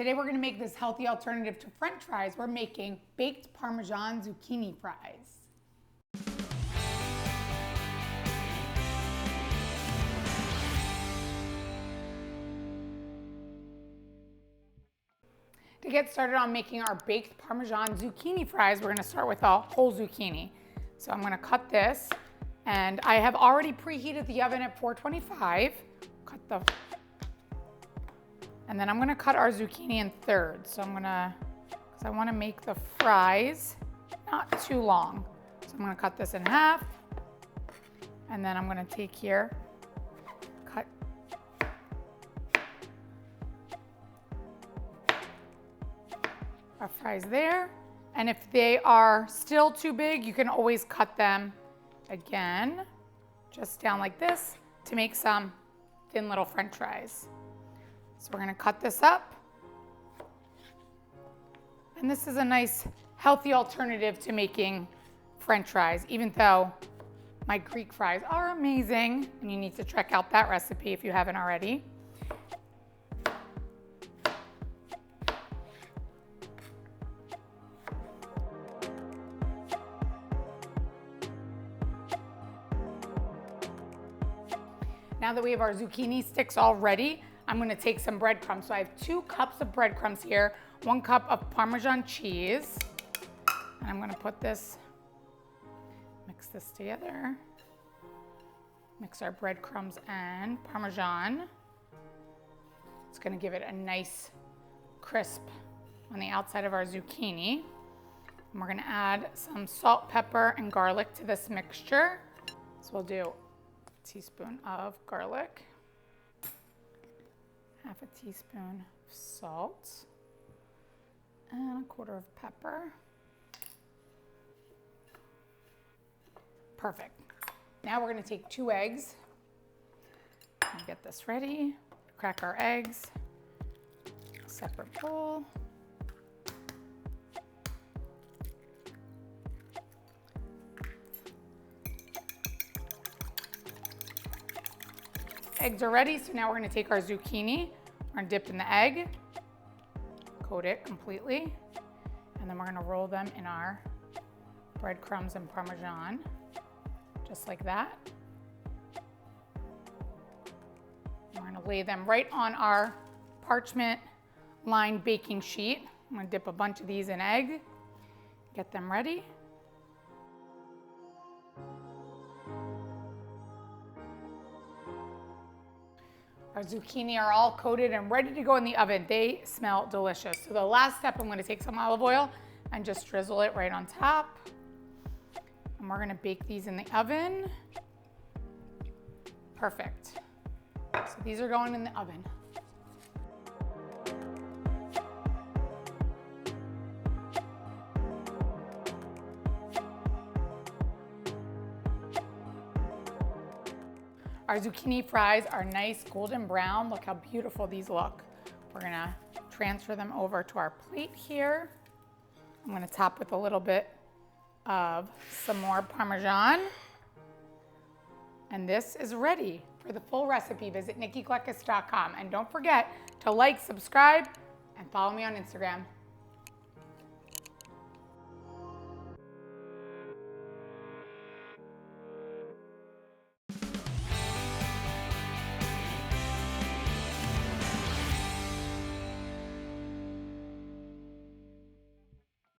Today we're going to make this healthy alternative to French fries. We're making baked Parmesan zucchini fries. To get started on making our baked Parmesan zucchini fries, we're going to start with a whole zucchini. So I'm going to cut this, and I have already preheated the oven at 425. And then I'm going to cut our zucchini in thirds. So because I want to make the fries not too long. So I'm going to cut this in half, and then I'm going to take here, cut our fries there. And if they are still too big, you can always cut them again, just down like this, to make some thin little French fries. So we're gonna cut this up. And this is a nice, healthy alternative to making French fries, even though my Greek fries are amazing, and you need to check out that recipe if you haven't already. Now that we have our zucchini sticks all ready, I'm going to take some breadcrumbs. So I have 2 cups of breadcrumbs here, 1 cup of Parmesan cheese. And I'm going to put this, mix this together. Mix our breadcrumbs and Parmesan. It's going to give it a nice crisp on the outside of our zucchini. And we're going to add some salt, pepper, and garlic to this mixture. So we'll do a teaspoon of garlic, half a teaspoon of salt, and a quarter of pepper. Perfect. Now we're going to take 2 eggs and get this ready. Crack our eggs, separate bowl. Eggs are ready, so now we're going to take our zucchini. We're going to dip in the egg, coat it completely, and then we're going to roll them in our breadcrumbs and Parmesan, just like that. We're going to lay them right on our parchment-lined baking sheet. I'm going to dip a bunch of these in egg, get them ready. Our zucchini are all coated and ready to go in the oven. They smell delicious. So the last step, I'm going to take some olive oil and just drizzle it right on top. And we're going to bake these in the oven. Perfect. So these are going in the oven. Our zucchini fries are nice golden brown. Look how beautiful these look. We're gonna transfer them over to our plate here. I'm gonna top with a little bit of some more Parmesan. And this is ready. For the full recipe, visit nikkigleckis.com. And don't forget to like, subscribe, and follow me on Instagram.